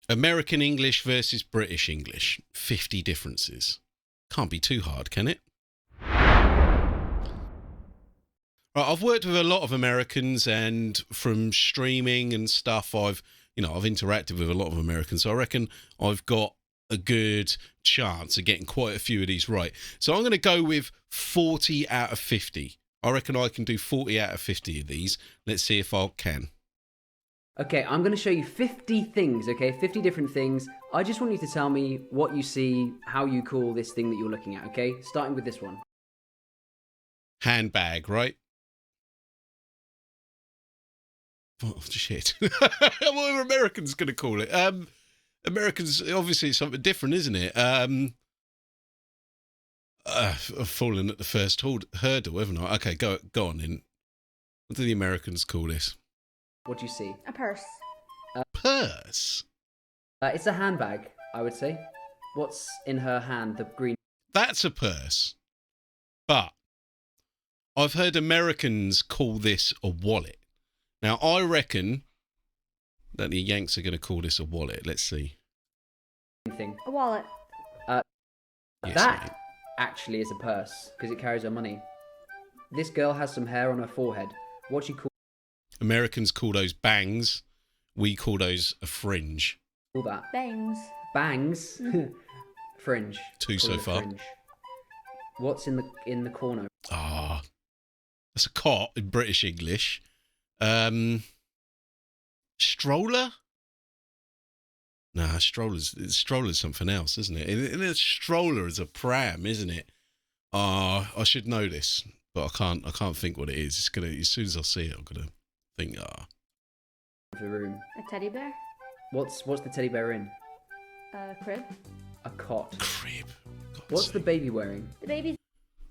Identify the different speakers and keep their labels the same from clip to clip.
Speaker 1: American English versus British English. 50 differences. Can't be too hard, can it? Right, I've worked with a lot of Americans, and from streaming and stuff, I've interacted with a lot of Americans, so I reckon I've got a good chance of getting quite a few of these right. So I'm going to go with 40 out of 50. I reckon I can do 40 out of 50 of these. Let's see if I can.
Speaker 2: Okay, I'm going to show you 50 things, okay? 50 different things. I just want you to tell me what you see, how you call this thing that you're looking at, okay? Starting with this one.
Speaker 1: Handbag, right? Oh, shit. What are Americans going to call it? Americans, obviously, it's something different, isn't it? I've fallen at the first hurdle, haven't I? Okay, go on then. What do the Americans call this?
Speaker 2: What do you see?
Speaker 3: A purse.
Speaker 1: Purse?
Speaker 2: It's a handbag, I would say. What's in her hand, the green?
Speaker 1: That's a purse. But I've heard Americans call this a wallet. Now, I reckon that the Yanks are going to call this a wallet. Let's see.
Speaker 2: Thing.
Speaker 3: A wallet.
Speaker 1: Yes,
Speaker 2: That
Speaker 1: mate.
Speaker 2: actually is a purse, because it carries her money. This girl has some hair on her forehead. What do you
Speaker 1: Americans call those bangs. We call those a fringe.
Speaker 2: call that?
Speaker 3: Bangs.
Speaker 2: Bangs? Fringe.
Speaker 1: Two
Speaker 2: Call
Speaker 1: so
Speaker 2: it a
Speaker 1: far.
Speaker 2: fringe. What's in the corner?
Speaker 1: Ah, that's a cot in British English. Stroller? Nah, stroller's something else, isn't it? And a stroller is a pram, isn't it? I should know this, but I can't think what it is. It's gonna, as soon as I see it, I'm gonna think,
Speaker 2: Of the room.
Speaker 3: A teddy bear.
Speaker 2: What's the teddy bear in?
Speaker 3: A crib.
Speaker 2: A cot.
Speaker 1: crib. God's
Speaker 2: What's
Speaker 1: sake.
Speaker 2: the baby wearing?
Speaker 3: The baby's.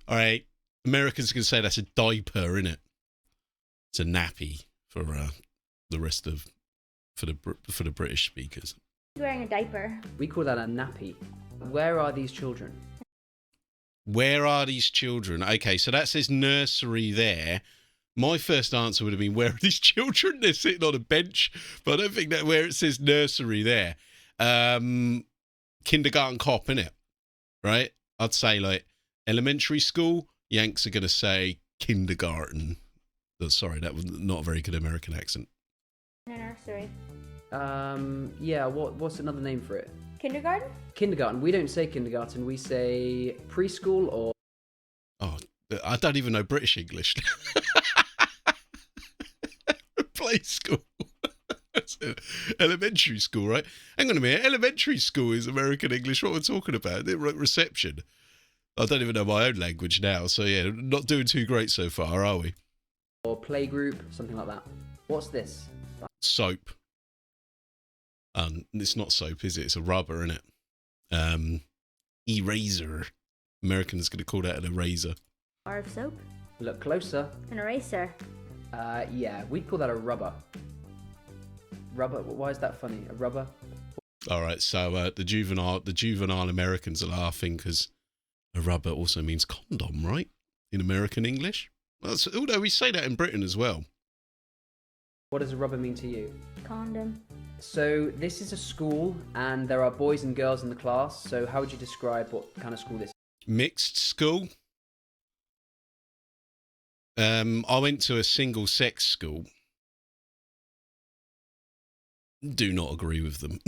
Speaker 1: All right, Americans are gonna say that's a diaper, isn't it? It's a nappy for the rest of for the British speakers.
Speaker 3: wearing a diaper.
Speaker 2: We call that a nappy. Where are these children?
Speaker 1: Where are these children? Okay, so that says nursery there. My first answer would have been, where are these children? They're sitting on a bench, but I don't think that where it says nursery there. Kindergarten cop, innit? Right? I'd say like elementary school. Yanks are going to say kindergarten. Oh, sorry, that was not a very good American accent.
Speaker 3: In a nursery.
Speaker 2: Yeah, what's another name for it?
Speaker 3: Kindergarten?
Speaker 2: Kindergarten. We don't say kindergarten, we say preschool or...
Speaker 1: Oh, I don't even know British English. Play school. Elementary school, right? Hang on a minute. Elementary school is American English. What we're talking about? Reception. I don't even know my own language now. So, yeah, not doing too great so far, are we?
Speaker 2: or playgroup, something like that. What's this?
Speaker 1: Soap. It's not soap, is it? It's a rubber, isn't it? Eraser. Americans going to call that an eraser.
Speaker 3: Bar of soap?
Speaker 2: Look closer.
Speaker 3: An eraser.
Speaker 2: Yeah, we'd call that a rubber. Rubber? Why is that funny? A rubber?
Speaker 1: All right, so the juvenile Americans are laughing because a rubber also means condom, right? In American English. Although we say that in Britain as well.
Speaker 2: What does a rubber mean to you?
Speaker 3: Condom.
Speaker 2: So this is a school and there are boys and girls in the class. So how would you describe what kind of school this is?
Speaker 1: Mixed school. I went to a single-sex school. Do not agree with them.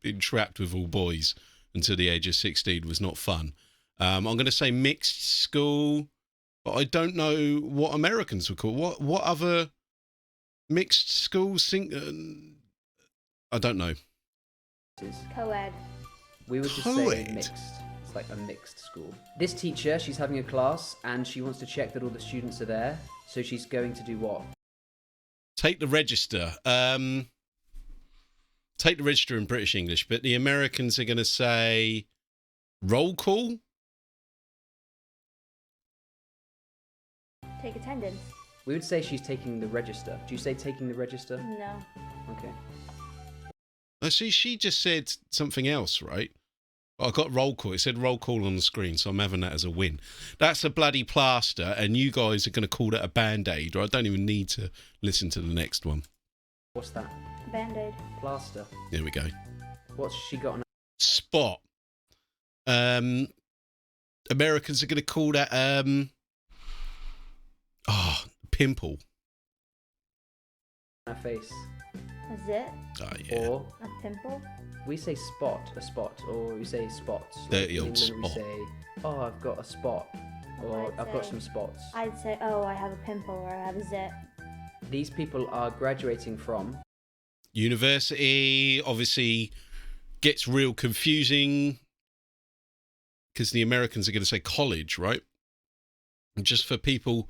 Speaker 1: Being trapped with all boys until the age of 16 was not fun. I'm going to say mixed school, but I don't know what Americans would call. What other mixed schools? I don't know.
Speaker 3: Co-ed.
Speaker 2: We would just
Speaker 1: Co-ed?
Speaker 2: say mixed. It's like a mixed school. This teacher, she's having a class and she wants to check that all the students are there. So she's going to do what?
Speaker 1: Take the register. Take the register in British English, but the Americans are going to say roll call.
Speaker 3: Take attendance.
Speaker 2: We would say she's taking the register. Do you say taking the register?
Speaker 3: No.
Speaker 2: Okay.
Speaker 1: Oh, see, she just said something else, right? I got roll call. It said roll call on the screen, so I'm having that as a win. That's a bloody plaster, and you guys are going to call that a Band-Aid, or I don't even need to listen to the next one.
Speaker 2: What's that?
Speaker 3: Band-Aid.
Speaker 2: Plaster.
Speaker 1: There we go.
Speaker 2: What's she got on?
Speaker 1: Spot. Americans are going to call that pimple.
Speaker 2: Her face?
Speaker 3: A zit.
Speaker 1: Oh yeah.
Speaker 2: Or
Speaker 3: A pimple.
Speaker 2: we say spot, a spot, or we say spots.
Speaker 1: Dirty
Speaker 2: in
Speaker 1: old
Speaker 2: England
Speaker 1: spot.
Speaker 2: We say, oh, I've got a spot, or
Speaker 3: I'd
Speaker 2: I've got
Speaker 3: say-
Speaker 2: some spots.
Speaker 3: I'd say, oh, I have a pimple or I have a zit.
Speaker 2: These people are graduating from.
Speaker 1: University obviously gets real confusing because the Americans are going to say college, right? And just for people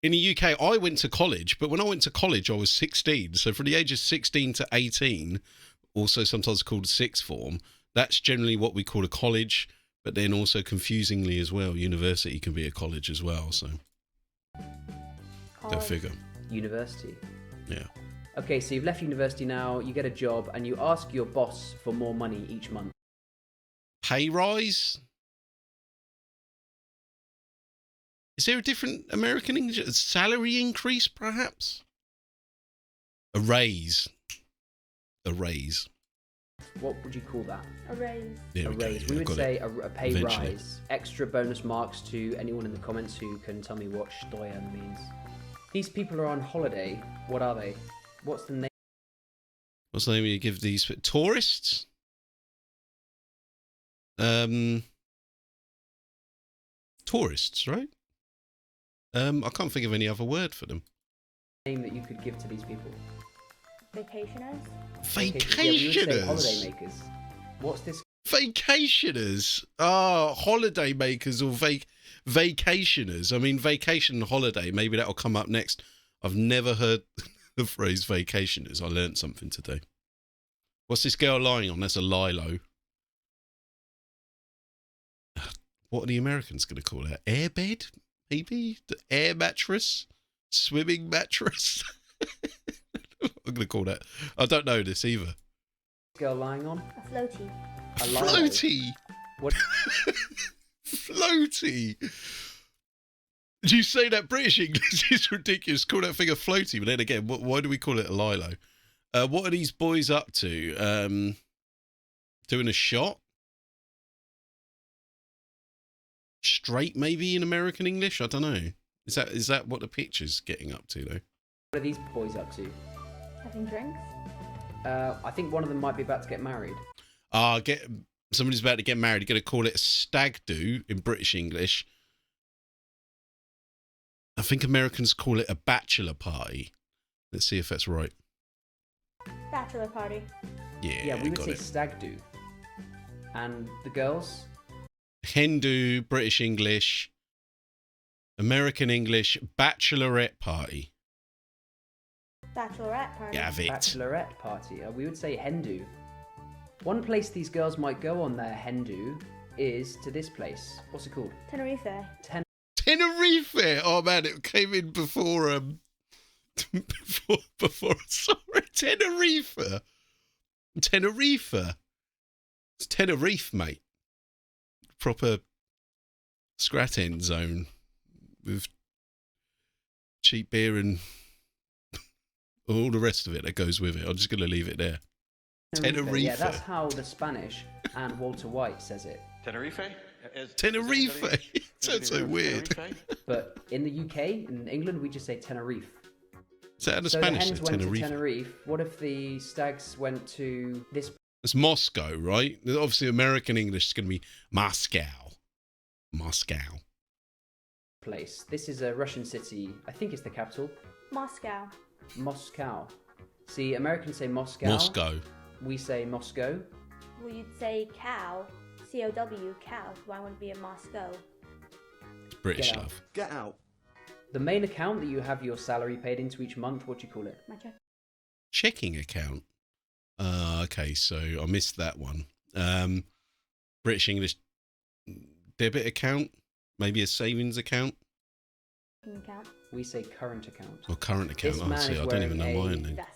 Speaker 1: in the UK, I went to college, but when I went to college, I was 16. So from the age of 16 to 18, also sometimes called sixth form, that's generally what we call a college. But then also confusingly as well, university can be a college as well. So go
Speaker 3: College.
Speaker 1: figure.
Speaker 2: University.
Speaker 1: Yeah.
Speaker 2: Okay, so you've left university now, you get a job, and you ask your boss for more money each month.
Speaker 1: Pay rise? Is there a different American English? A salary increase, perhaps? A raise. A raise.
Speaker 2: What would you call that?
Speaker 3: A raise.
Speaker 1: There
Speaker 2: A
Speaker 1: we go.
Speaker 2: raise.
Speaker 1: Yeah,
Speaker 2: We would
Speaker 1: got
Speaker 2: say
Speaker 1: it.
Speaker 2: a pay
Speaker 1: Eventually.
Speaker 2: rise. Extra bonus marks to anyone in the comments who can tell me what Steuern means. These people are on holiday. What are they? What's the name?
Speaker 1: What's the name you give these tourists? Tourists, right? I can't think of any other word for them.
Speaker 2: Name that you could give to these people?
Speaker 3: Vacationers.
Speaker 2: Yeah, we would say
Speaker 1: Vacationers.
Speaker 2: holiday makers. What's this?
Speaker 1: Vacationers. Holiday makers or vacationers. I mean, vacation and holiday. Maybe that'll come up next. I've never heard the phrase vacationers. I learnt something today. What's this girl lying on? That's a lilo. What are the Americans going to call that? Airbed? Maybe? The air mattress? Swimming mattress? I'm going to call that. I don't know this either.
Speaker 2: Girl lying on?
Speaker 3: A floaty.
Speaker 2: A lilo.
Speaker 1: Floaty.
Speaker 2: What?
Speaker 1: Floaty. Did you say that British English is ridiculous? Call that thing a floaty, but then again, why do we call it a lilo? What are these boys up to? Doing a shot? Straight, maybe in American English? I don't know. Is that what the picture's getting up to, though?
Speaker 2: What are these boys up to?
Speaker 3: Having drinks.
Speaker 2: I think one of them might be about to get married.
Speaker 1: Somebody's about to get married. You're going to call it a stag do in British English. I think Americans call it a bachelor party. Let's see if that's right.
Speaker 3: Bachelor party.
Speaker 2: Yeah, we would
Speaker 1: got
Speaker 2: say
Speaker 1: it.
Speaker 2: stag do. And the girls?
Speaker 1: Hen do, British English, American English, bachelorette party.
Speaker 3: Bachelorette party.
Speaker 1: Have it.
Speaker 2: Bachelorette party. We would say hen do. One place these girls might go on their hen do is to this place. What's it called?
Speaker 3: Tenerife.
Speaker 1: Tenerife. Oh man, it came in before before sorry, Tenerife. Tenerife. It's Tenerife, mate. Proper scrat-end zone with cheap beer and all the rest of it that goes with it. I'm just going to leave it there. Tenerife.
Speaker 2: Yeah, that's how the Spanish and Walter White says it.
Speaker 4: Tenerife?
Speaker 1: Tenerife. It sounds so weird.
Speaker 2: But in the UK, in England, we just say Tenerife.
Speaker 1: Is that how the
Speaker 2: So
Speaker 1: Spanish
Speaker 2: the hens
Speaker 1: say
Speaker 2: went
Speaker 1: Tenerife?
Speaker 2: to Tenerife. What if the stags went to this
Speaker 1: It's Moscow, right? Obviously, American English is going to be Moscow. Moscow.
Speaker 2: place? This is a Russian city. I think it's the capital.
Speaker 3: Moscow.
Speaker 2: Moscow. See, Americans say Moscow.
Speaker 1: Moscow.
Speaker 2: We say Moscow.
Speaker 3: Well, you'd say cow. C-O-W, cow. Why wouldn't it be in Moscow?
Speaker 1: It's British
Speaker 2: Get out.
Speaker 1: love.
Speaker 4: Get out.
Speaker 2: The main account that you have your salary paid into each month, what do you call it?
Speaker 3: My check.
Speaker 1: Checking account. Okay, so I missed that one. British English debit account, maybe a savings account
Speaker 3: Account.
Speaker 2: We say current account.
Speaker 1: or current account.
Speaker 2: This
Speaker 1: Oh,
Speaker 2: man
Speaker 1: see,
Speaker 2: is
Speaker 1: I don't even know
Speaker 2: wearing
Speaker 1: mine
Speaker 2: a
Speaker 1: then.
Speaker 3: Vest.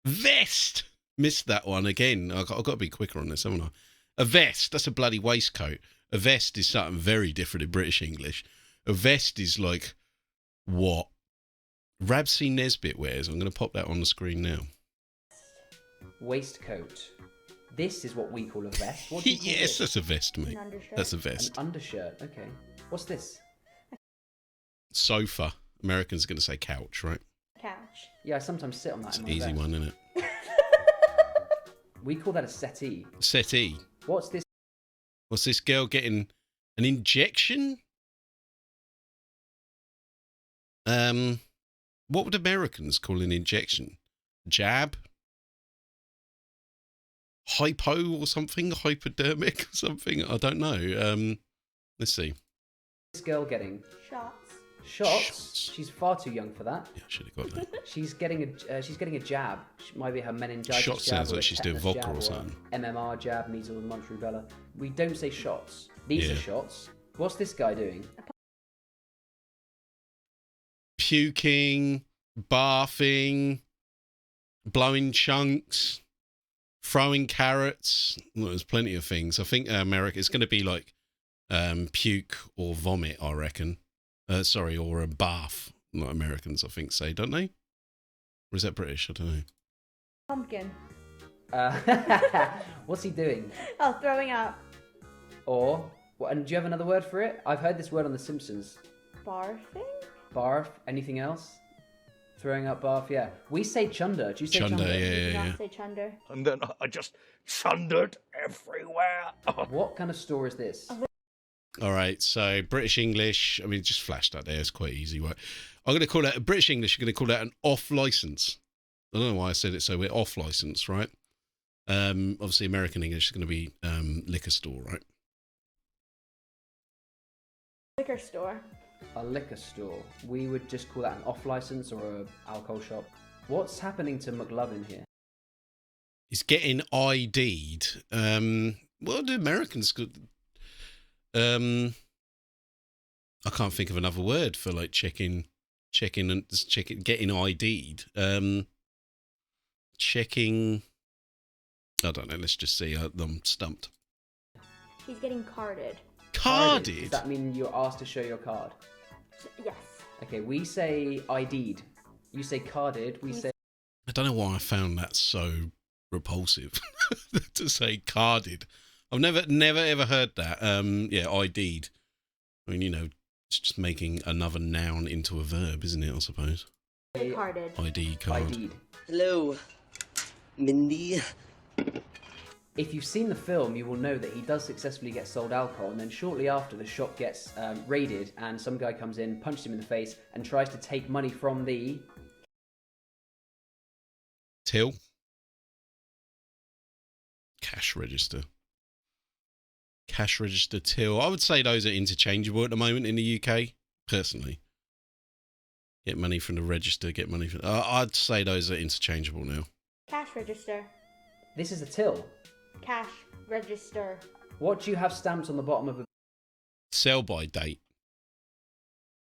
Speaker 1: Vest. Missed that one again. I've got to be quicker on this, haven't I? A vest. That's a bloody waistcoat. A vest is something very different in British English. A vest is like what Rabsy Nesbitt wears. I'm going to pop that on the screen now.
Speaker 2: waistcoat. This is what we call a vest. What do you call
Speaker 1: Yes,
Speaker 2: this?
Speaker 1: that's a vest, mate.
Speaker 3: An undershirt.
Speaker 1: That's a
Speaker 2: An
Speaker 1: vest.
Speaker 2: undershirt. Okay. What's this?
Speaker 1: Sofa. Americans are going to say couch, right?
Speaker 3: Couch.
Speaker 2: Yeah, I sometimes sit on that.
Speaker 1: It's
Speaker 2: in
Speaker 1: an
Speaker 2: my
Speaker 1: easy
Speaker 2: vest.
Speaker 1: one, isn't it?
Speaker 2: We call that a settee.
Speaker 1: Settee.
Speaker 2: What's this?
Speaker 1: What's this girl getting? An injection? What would Americans call an injection? Jab? Hypo or something? Hypodermic or something? I don't know. Let's see.
Speaker 2: This girl getting
Speaker 3: Shots.
Speaker 2: shots. She's far too young for that.
Speaker 1: Yeah, I should have got that.
Speaker 2: She's getting a jab. Might be her meningitis
Speaker 1: Shot
Speaker 2: jab.
Speaker 1: sounds
Speaker 2: or
Speaker 1: like
Speaker 2: a
Speaker 1: she's doing
Speaker 2: tetanus
Speaker 1: vodka
Speaker 2: jab
Speaker 1: or something.
Speaker 2: MMR jab, measles, mumps, rubella. We don't say shots. These
Speaker 1: Yeah.
Speaker 2: are shots. What's this guy doing?
Speaker 1: Puking, barfing, blowing chunks, throwing carrots. Well, there's plenty of things. I think America, it's going to be like puke or vomit, I reckon. Or a bath. Not Americans, I think, say, don't they? Or is that British? I don't know.
Speaker 3: Pumpkin.
Speaker 2: What's he doing?
Speaker 3: Oh, throwing up.
Speaker 2: Or, and do you have another word for it? I've heard this word on The Simpsons.
Speaker 3: Barfing?
Speaker 2: Barf. Anything else? Throwing up barf. Yeah. We say chunder. Do you say
Speaker 1: Chunder,
Speaker 2: chunder?
Speaker 3: We do
Speaker 1: yeah.
Speaker 3: not say chunder.
Speaker 4: And then I just thundered everywhere.
Speaker 2: What kind of store is this?
Speaker 1: All right, so British English. I mean, just flashed that there. It's quite easy, right? I'm going to call that British English. I'm going to call that an off license. I don't know why I said it so. We're off license, right? Obviously, American English is going to be liquor store, right?
Speaker 3: Liquor store.
Speaker 2: A liquor store. We would just call that an off license or a alcohol shop. What's happening to McLovin here?
Speaker 1: He's getting ID'd. Well, the Americans could. I can't think of another word for like checking, getting ID'd. Checking. I don't know. Let's just see. I'm stumped.
Speaker 3: He's getting carded.
Speaker 2: Does
Speaker 1: Carded.
Speaker 2: that mean you're asked to show your card?
Speaker 3: Yes.
Speaker 2: Okay, we say ID'd. You say carded. We say
Speaker 1: I don't know why I found that so repulsive to say carded. I've never ever heard that. Yeah, ID'd. I mean, it's just making another noun into a verb, isn't it? I suppose.
Speaker 3: Carded.
Speaker 1: ID card.
Speaker 2: ID'd.
Speaker 5: Hello, Mindy.
Speaker 2: If you've seen the film, you will know that he does successfully get sold alcohol, and then shortly after, the shop gets raided, and some guy comes in, punches him in the face, and tries to take money from the
Speaker 1: Till. Cash register. Cash register till. I would say those are interchangeable at the moment in the UK, personally. Get money from the register, get money from... I'd say those are interchangeable now.
Speaker 3: Cash register.
Speaker 2: This is a till.
Speaker 3: Cash register.
Speaker 2: What do you have stamped on the bottom of a...
Speaker 1: Sell by date.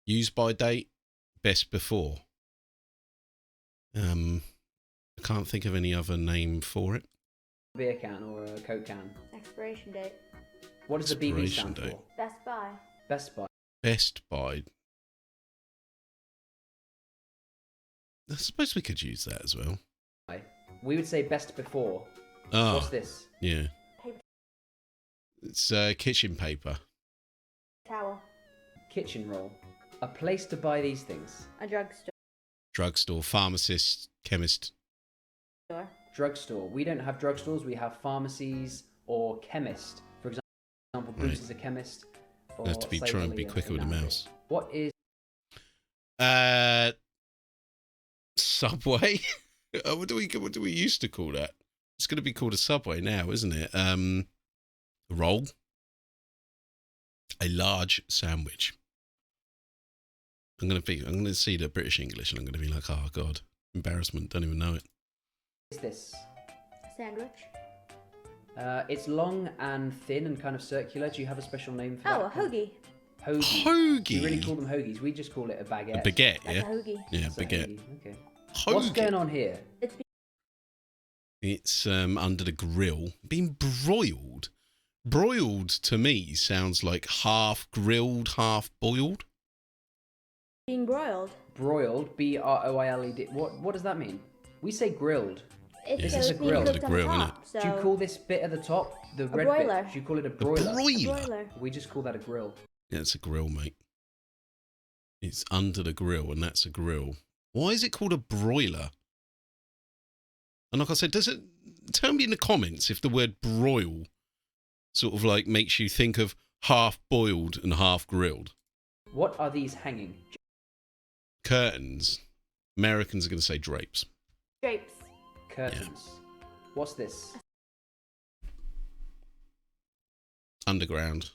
Speaker 1: Use by date. Best before. I can't think of any other name for it.
Speaker 2: beer can or a Coke can?
Speaker 3: Expiration date.
Speaker 2: What does the BB
Speaker 1: Expiration
Speaker 2: stand
Speaker 1: date.
Speaker 2: for?
Speaker 3: Best Buy.
Speaker 2: Best Buy.
Speaker 1: Best Buy. I suppose we could use that as well.
Speaker 2: We would say best before.
Speaker 1: Ah,
Speaker 2: What's this?
Speaker 1: yeah.
Speaker 3: Paper
Speaker 1: It's kitchen paper.
Speaker 3: towel.
Speaker 2: Kitchen roll. A place to buy these things.
Speaker 3: A drugstore.
Speaker 1: Drugstore, pharmacist, chemist.
Speaker 2: Drugstore. We don't have drugstores. We have pharmacies or chemist. For example, Bruce
Speaker 1: Right.
Speaker 2: is a chemist. Or
Speaker 1: Have to be try and be
Speaker 2: Savory,
Speaker 1: quicker with the
Speaker 2: nowadays.
Speaker 1: mouse.
Speaker 2: What is
Speaker 1: Subway. What do we used to call that? It's going to be called a Subway now, isn't it? A roll. A large sandwich. I'm going to see the British English and I'm going to be like, oh God, embarrassment. Don't even know it.
Speaker 2: this?
Speaker 3: Sandwich.
Speaker 2: It's long and thin and kind of circular. Do you have a special name for
Speaker 3: Oh,
Speaker 2: that?
Speaker 3: a hoagie.
Speaker 2: Hoagie.
Speaker 1: Hoagie.
Speaker 2: We really call them hoagies. We just call it a baguette.
Speaker 1: A baguette,
Speaker 3: That's
Speaker 1: yeah.
Speaker 3: a hoagie.
Speaker 1: Yeah,
Speaker 2: That's a
Speaker 1: baguette.
Speaker 2: hoagie. Okay.
Speaker 1: Hoagie.
Speaker 2: What's going on here?
Speaker 3: It's
Speaker 1: It's under the grill, being broiled. Broiled to me sounds like half grilled, half boiled.
Speaker 3: being broiled.
Speaker 2: Broiled. BROILED. What does that mean? We say grilled.
Speaker 3: It's
Speaker 1: This
Speaker 3: so
Speaker 1: is
Speaker 3: it's
Speaker 1: a
Speaker 3: being
Speaker 1: grill.
Speaker 3: cooked
Speaker 1: It's a
Speaker 3: on the
Speaker 1: grill, innit?
Speaker 3: top. So
Speaker 2: Do you call this bit at the top the red
Speaker 3: broiler.
Speaker 2: bit? Do you call it a
Speaker 1: A
Speaker 2: broiler?
Speaker 1: broiler.
Speaker 3: broiler?
Speaker 2: We just call that a grill.
Speaker 1: Yeah, it's a grill, mate. It's under the grill, and that's a grill. Why is it called a broiler? And like I said, does it tell me in the comments if the word broil sort of like makes you think of half boiled and half grilled?
Speaker 2: What are these hanging?
Speaker 1: Curtains. Americans are going to say drapes.
Speaker 3: Drapes.
Speaker 2: Curtains. What's this?
Speaker 1: Underground.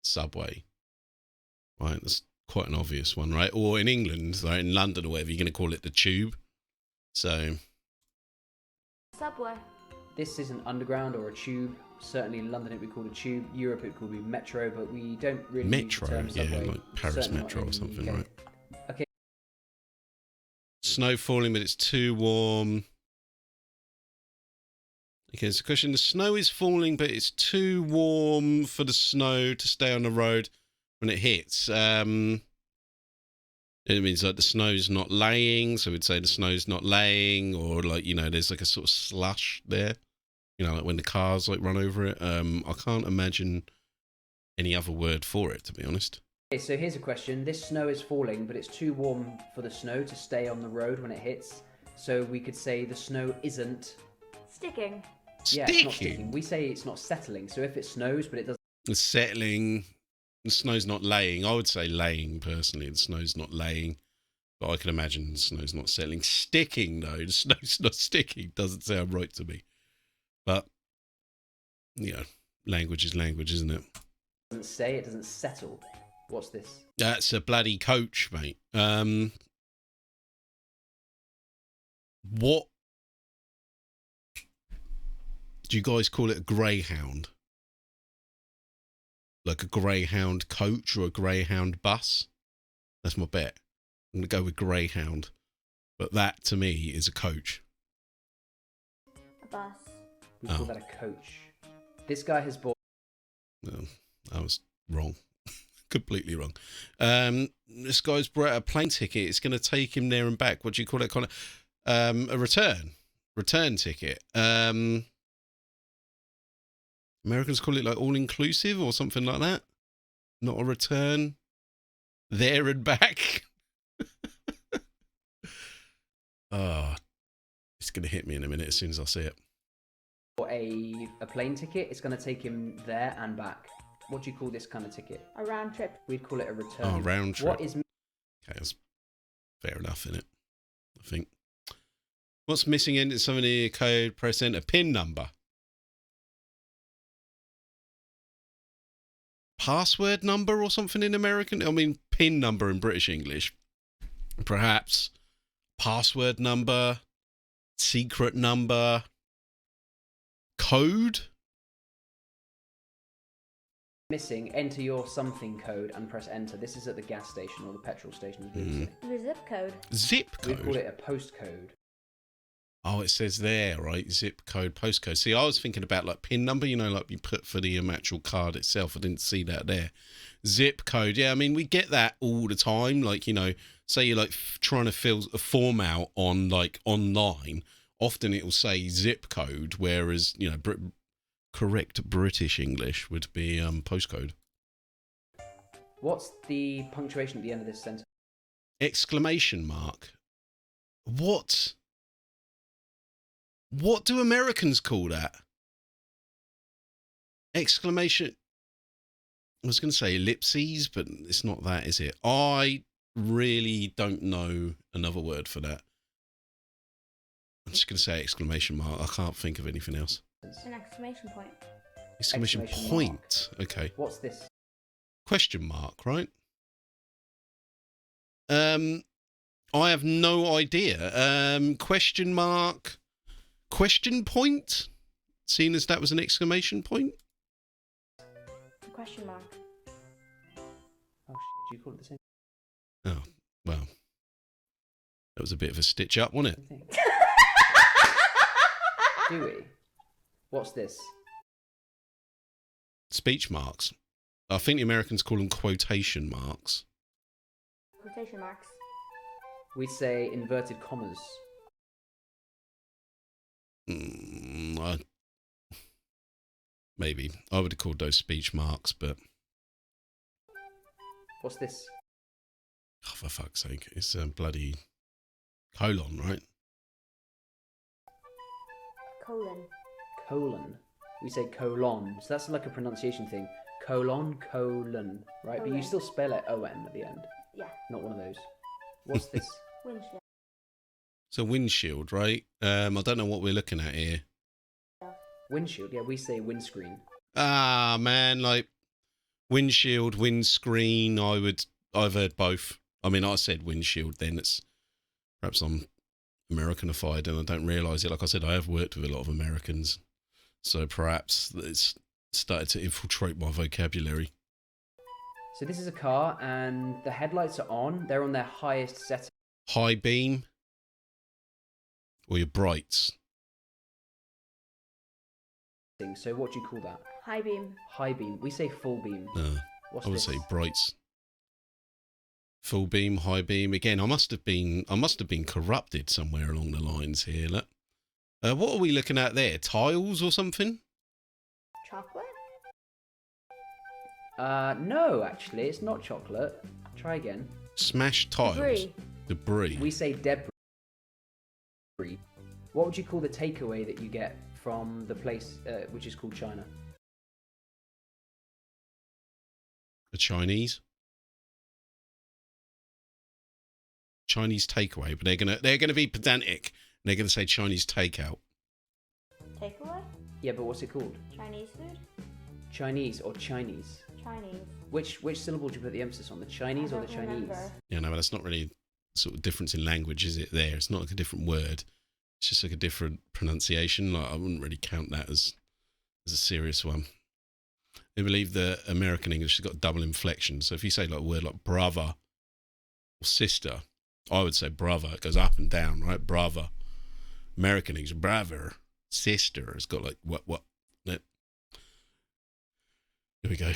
Speaker 1: Subway. Right, that's quite an obvious one, right? Or in England, like in London or whatever, you're going to call it the tube. So,
Speaker 3: Subway.
Speaker 2: This isn't underground or a tube. Certainly in London it would be called a tube. Europe it could be metro, but we don't really
Speaker 1: Metro,
Speaker 2: use the term
Speaker 1: yeah,
Speaker 2: subway.
Speaker 1: like Paris
Speaker 2: Certainly not
Speaker 1: Metro or
Speaker 2: in the
Speaker 1: something,
Speaker 2: UK.
Speaker 1: right?
Speaker 2: Okay.
Speaker 1: Snow falling, but it's too warm. Okay, so question, the snow is falling, but it's too warm for the snow to stay on the road when it hits. It means like the snow's not laying, so we'd say the snow's not laying, or like, you know, there's like a sort of slush there. You know, like when the cars like run over it. I can't imagine any other word for it, to be honest.
Speaker 2: Okay, so here's a question. This snow is falling, but it's too warm for the snow to stay on the road when it hits. So we could say the snow isn't...
Speaker 3: Sticking.
Speaker 2: Yeah, it's not sticking. We say it's not settling. So if it snows, but it doesn't...
Speaker 1: It's settling. The snow's not laying. I would say laying, personally. The snow's not laying. But I can imagine the snow's not settling. Sticking, though. The snow's not sticking. Doesn't sound right to me. But, you know, language is language, isn't it?
Speaker 2: It doesn't say, it doesn't settle. What's this?
Speaker 1: That's a bloody coach, mate. What do you guys call it? A greyhound? Like a greyhound coach or a greyhound bus? That's my bet. I'm going to go with greyhound. But that, to me, is a coach.
Speaker 3: A bus.
Speaker 2: We call that a coach. This guy has bought...
Speaker 1: No, I was wrong. Completely wrong. This guy's brought out a plane ticket. It's going to take him there and back. What do you call it? Kind of a return ticket. Americans call it like all inclusive or something like that. Not a return. There and back. Oh, it's going to hit me in a minute as soon as I see it.
Speaker 2: a plane ticket. It's going to take him there and back. What do you call this kind of ticket?
Speaker 3: A round trip.
Speaker 2: We'd call it a return.
Speaker 1: Oh, round trip.
Speaker 2: What is...
Speaker 1: Okay, that's fair enough, innit? I think. What's missing in some of the code? Press enter. PIN number. Password number or something in American? I mean, PIN number in British English. Perhaps password number, secret number, code?
Speaker 2: Missing, enter your something code and press enter. This is at the gas station or the petrol station, as we would say.
Speaker 3: The zip code.
Speaker 1: Zip
Speaker 2: We'd call
Speaker 1: code?
Speaker 2: it a postcode.
Speaker 1: Oh, it says there, right? Zip code, postcode. See, I was thinking about like PIN number, you know, like you put for the actual card itself. I didn't see that there. Zip code. Yeah, I mean, we get that all the time. Like, you know, say you're like trying to fill a form out on like online. Often it will say zip code, whereas, you know, correct British English would be postcode.
Speaker 2: What's the punctuation at the end of this sentence?
Speaker 1: Exclamation mark. What do Americans call that? Exclamation. I was going to say ellipses, but it's not that, is it? I really don't know another word for that. I'm just going to say exclamation mark. I can't think of anything else.
Speaker 3: An exclamation point.
Speaker 1: Exclamation point. Okay.
Speaker 2: What's this?
Speaker 1: Question mark, right? I have no idea. Question mark. Question point? Seeing as that was an exclamation point?
Speaker 3: A question mark.
Speaker 2: Oh shit, do you call it the same
Speaker 1: Oh, well. That was a bit of a stitch up, wasn't it?
Speaker 2: thing? Do we? What's this?
Speaker 1: Speech marks. I think the Americans call them quotation marks.
Speaker 3: Quotation marks.
Speaker 2: We say inverted commas.
Speaker 1: Maybe. I would have called those speech marks, but...
Speaker 2: What's this?
Speaker 1: Oh, for fuck's sake. It's a bloody colon, right?
Speaker 3: Colon.
Speaker 2: Colon. We say colon. So that's like a pronunciation thing. Colon, colon. Right? But you
Speaker 3: Colon.
Speaker 2: still spell it O-N at the end.
Speaker 3: Yeah.
Speaker 2: Not one of those. What's this?
Speaker 3: Windshield.
Speaker 1: It's a windshield, right? I don't know what we're looking at here.
Speaker 2: Windshield. Yeah, we say windscreen.
Speaker 1: Ah, man, like windshield, windscreen. I've heard both. I mean, I said windshield then. It's perhaps I'm Americanified and I don't realise it. Like I said, I have worked with a lot of Americans. So perhaps it's started to infiltrate my vocabulary.
Speaker 2: So this is a car and the headlights are on. They're on their highest setting.
Speaker 1: High beam or your brights?
Speaker 2: So what do you call that?
Speaker 3: High beam.
Speaker 2: High beam. We say full beam. What's
Speaker 1: I would
Speaker 2: this?
Speaker 1: say brights. Full beam, high beam. Again, I must have been corrupted somewhere along the lines here. Look. What are we looking at there? Tiles or something?
Speaker 3: Chocolate.
Speaker 2: No, actually, it's not chocolate. Try again.
Speaker 1: Smashed tiles.
Speaker 3: Debris.
Speaker 1: Debris.
Speaker 2: We say debris. What would you call the takeaway that you get from the place which is called China?
Speaker 1: The Chinese. Chinese takeaway, but they're gonna be pedantic and they're gonna say Chinese takeout.
Speaker 3: Takeaway.
Speaker 2: Yeah, but what's it called?
Speaker 3: Chinese food.
Speaker 2: Chinese or Chinese?
Speaker 3: Chinese.
Speaker 2: Which syllable do you put the emphasis on? The Chinese
Speaker 3: I
Speaker 2: or the
Speaker 3: don't
Speaker 2: Chinese?
Speaker 3: remember.
Speaker 1: Yeah, no, but that's not really sort of difference in language, is it? There, it's not like a different word. It's just like a different pronunciation. Like I wouldn't really count that as a serious one. I believe the American English has got double inflection. So if you say like a word like brother or sister, I would say brother. It goes up and down, right? Brother. American English, brother, sister. It's got like what? Here we go.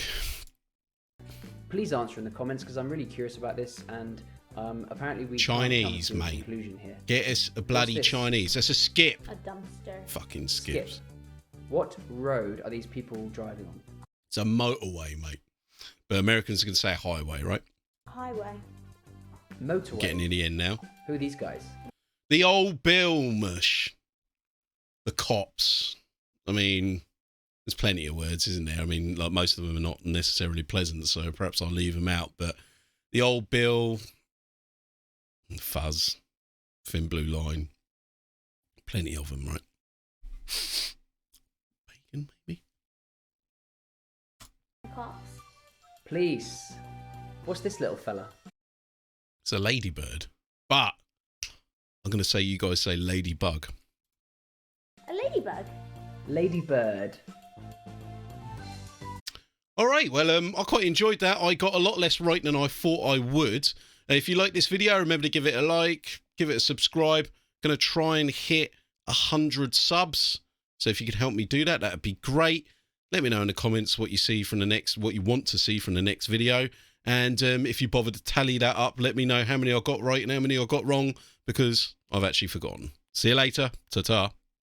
Speaker 2: Please answer in the comments because I'm really curious about this. And apparently we
Speaker 1: Chinese,
Speaker 2: can't come to a
Speaker 1: mate.
Speaker 2: conclusion here.
Speaker 1: Get us a bloody
Speaker 2: this?
Speaker 1: Chinese. That's a skip.
Speaker 3: A dumpster.
Speaker 1: Fucking
Speaker 2: Skip.
Speaker 1: skips.
Speaker 2: What road are these people driving on?
Speaker 1: It's a motorway, mate. But Americans are going to say highway, right?
Speaker 3: Highway.
Speaker 2: Motorway.
Speaker 1: Getting in the end now.
Speaker 2: Who are these guys?
Speaker 1: The old Bill mush. The cops. I mean, there's plenty of words, isn't there? I mean, like most of them are not necessarily pleasant, so perhaps I'll leave them out. But the old Bill, Fuzz, Thin Blue Line, plenty of them, right? Bacon, maybe?
Speaker 3: Cops.
Speaker 2: Police. What's this little fella?
Speaker 1: It's a ladybird. But I'm going to say you guys say ladybug.
Speaker 3: A ladybug.
Speaker 2: Ladybird.
Speaker 1: All right, well, I quite enjoyed that. I got a lot less right than I thought I would. If you like this video, remember to give it a like, give it a subscribe. Going to try and hit 100 subs. So if you could help me do that, that'd be great. Let me know in the comments what you want to see from the next video. And if you bother to tally that up, let me know how many I got right and how many I got wrong, because I've actually forgotten. See you later. Ta-ta.